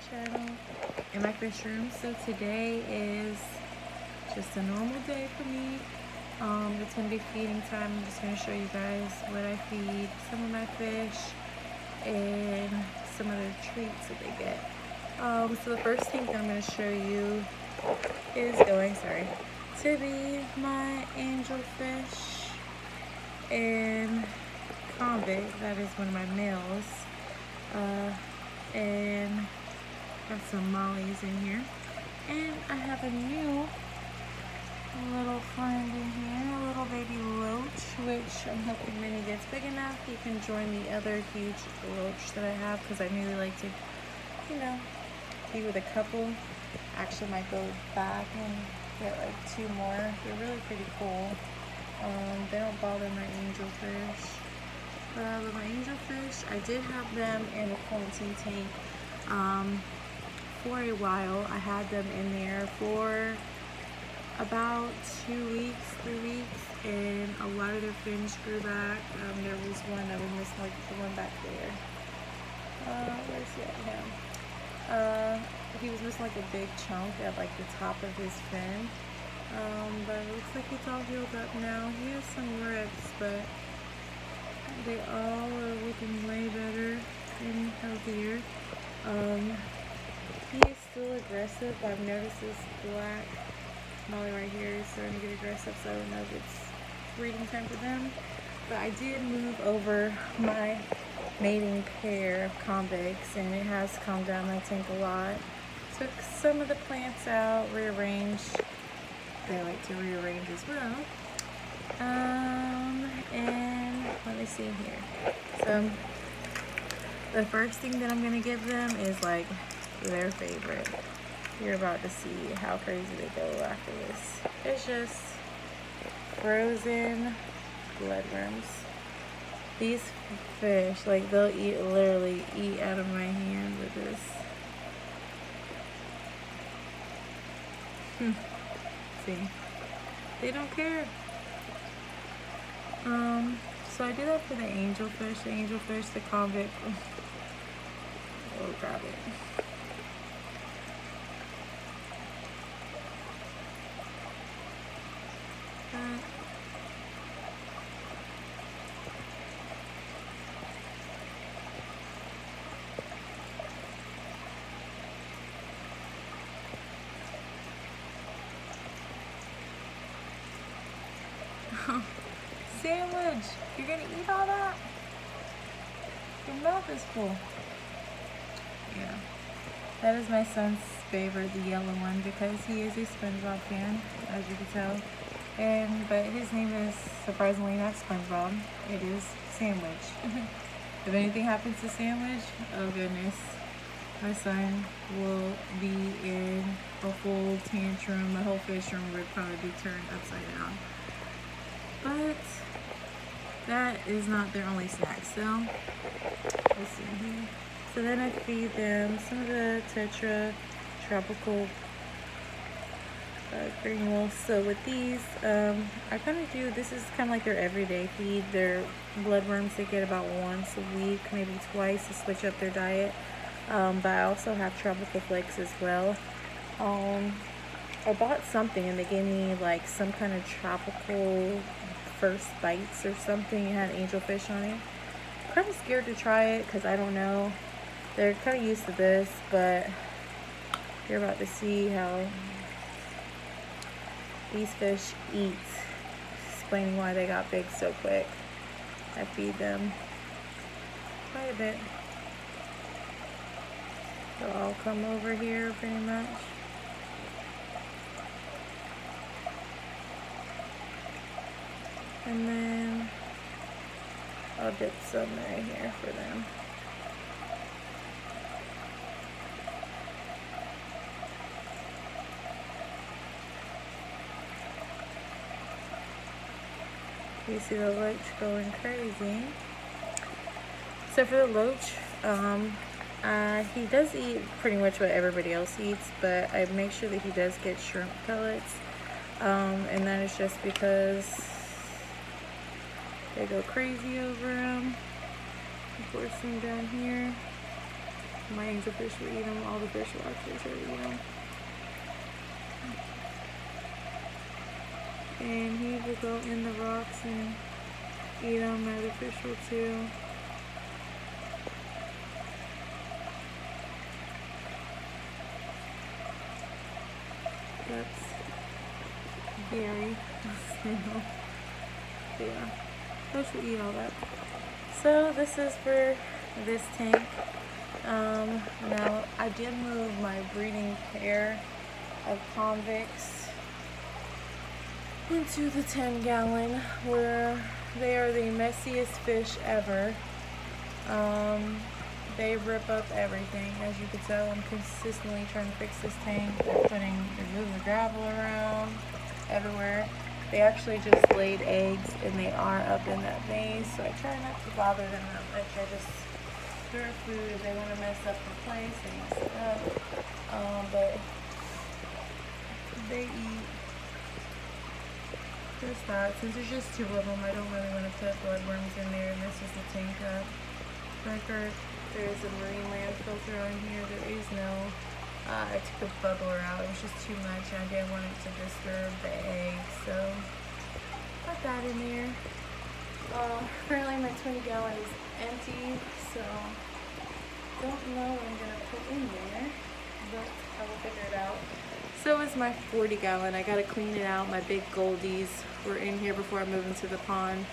channel and my fish room. So today is just a normal day for me. It's gonna be feeding time. I'm just gonna show you guys what I feed some of my fish and some of their treats that they get. So the first thing that I'm gonna show you is going to be my angelfish and convict. That is one of my males. And got some mollies in here, and I have a new little friend in here, a little baby loach, which I'm hoping when he gets big enough he can join the other huge loach that I have, because I really like to, you know, be with a couple. Actually might go back and get like 2 more. They're really pretty cool. They don't bother my angelfish. But my angelfish, I did have them in a quarantine tank for a while. I had them in there for about 2 weeks, 3 weeks, and a lot of their fins grew back. There was one that was missing, like the one back there. Where's he at now? He was missing like a big chunk at like the top of his fin. But it looks like it's all healed up now. He has some rips, but they all are looking way better and healthier. He is still aggressive. I've noticed this black molly right here is starting to get aggressive, so I don't know if it's breeding time for them. But I did move over my mating pair of convicts, and it has calmed down my tank a lot. Took some of the plants out, rearranged. They like to rearrange as well. And let me see here. So the first thing that I'm gonna give them is like their favorite. You're about to see how crazy they go after this. It's just frozen bloodworms. These fish, like, they'll literally eat out of my hand with this. See, they don't care. So I do that for the angelfish, the convict. Oh, grab it. Sandwich, you're gonna eat all that? Your mouth is full. Yeah, that is my son's favorite, the yellow one, because he is a SpongeBob fan, as you can tell. But his name is surprisingly not SpongeBob. It is Sandwich. If anything happens to Sandwich, oh goodness, my son will be in a full tantrum. The whole fish room would probably be turned upside down. But that is not their only snack. So let's see here. So then I feed them some of the Tetra tropical green wolves. So with these, I kind of do, this is kind of like their everyday feed. Their bloodworms they get about once a week, maybe twice, to switch up their diet. But I also have tropical flakes as well. I bought something and they gave me like some kind of tropical first bites or something. It had angelfish on it. I'm kind of scared to try it because I don't know. They're kind of used to this, but you're about to see how these fish eat. Explaining why they got big so quick. I feed them quite a bit. They'll all come over here pretty much. And then I'll dip some right here for them. You see the loach going crazy. So for the loach, he does eat pretty much what everybody else eats, but I make sure that he does get shrimp pellets. And that is just because they go crazy over them. Force them down here. My angelfish will eat them. All the fish will actually try to eat them. And he will go in the rocks and eat them. My other fish will too. That's Gary. Yeah, fish will eat all that. So this is for this tank. Now I did move my breeding pair of convicts into the 10-gallon, where they are the messiest fish ever. They rip up everything. As you can tell, I'm consistently trying to fix this tank. They're moving the gravel around everywhere. They actually just laid eggs and they are up in that vase, so I try not to bother them that much. I just stir food. If they want to mess up the place, they mess it up. But they eat just that. Since there's just 2 of them, I don't really want to put bloodworms in there, and this is the tank up record. There is a marine land filter on here. There is no, I took the bubbler out. It was just too much. I didn't want it to disturb the eggs, so put that in there. Currently my 20-gallon is empty, so don't know what I'm gonna put in there, but I will figure it out. So is my 40-gallon. I gotta clean it out. My big goldies were in here before I moved into the pond.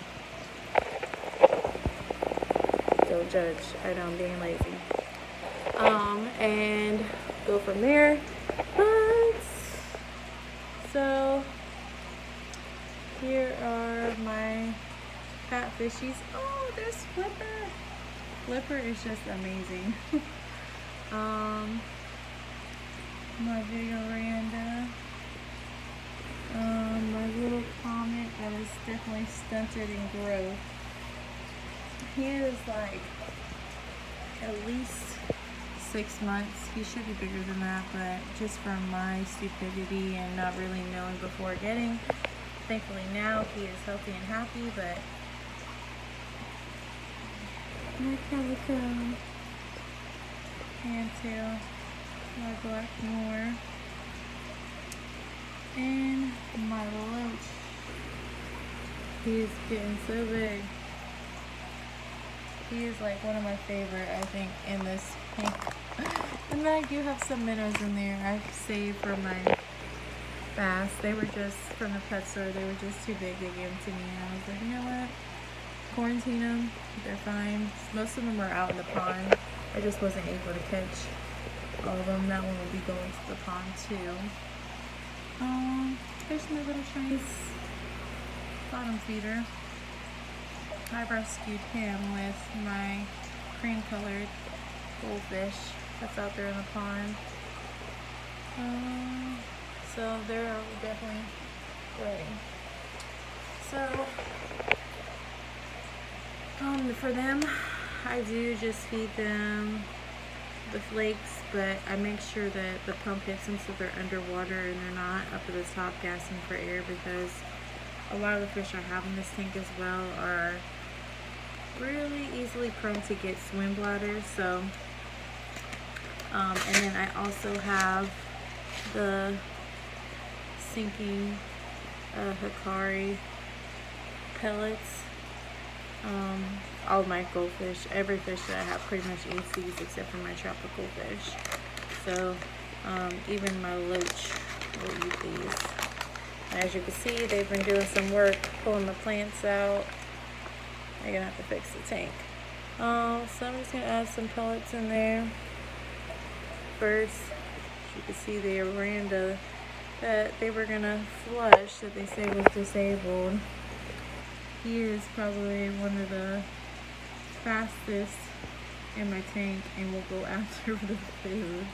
Don't judge. I know I'm being lazy. And go from there. But so here are my fat fishies. Oh, there's Flipper. Flipper is just amazing. My big oranda. My little comet that is definitely stunted in growth. He is like at least 6 months. He should be bigger than that, but just from my stupidity and not really knowing before getting, thankfully now he is healthy and happy. But my calico, fantail, my black moor, and my loach. He is getting so big. He is like one of my favorite, I think, in this tank. And then I do have some minnows in there I've saved for my bass. They were just from the pet store. They were just too big to give them to me. And I was like, you know what? Quarantine them. They're fine. Most of them are out in the pond. I just wasn't able to catch all of them. That one will be going to the pond too. There's my little Chinese bottom feeder. I rescued him with my cream colored goldfish that's out there in the pond. So they're definitely ready. So for them, I do just feed them the flakes, but I make sure that the pump hits them so they're underwater and they're not up at the top gasping for air, because a lot of the fish I have in this tank as well are really easily prone to get swim bladders. So and then I also have the sinking Hikari pellets. All my goldfish, every fish that I have pretty much eats these except for my tropical fish. So even my loach will eat these. And as you can see, they've been doing some work pulling the plants out. I'm gonna have to fix the tank. So I'm just gonna add some pellets in there. First, as you can see, the oranda that they were gonna flush that they said was disabled. He is probably one of the fastest in my tank and will go after the food.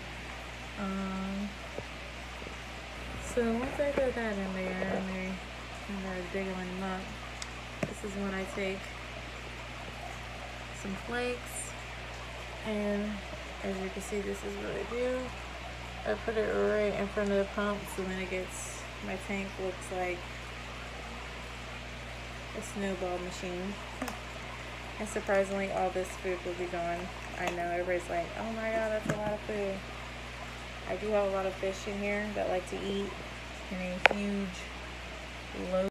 So once I throw that in there and they're digging them up, this is when I take some flakes, and as you can see, this is what I do. I put it right in front of the pump, so then it gets, my tank looks like a snowball machine. And surprisingly, all this food will be gone. I know everybody's like, oh my god, that's a lot of food. I do have a lot of fish in here that like to eat in a huge loach.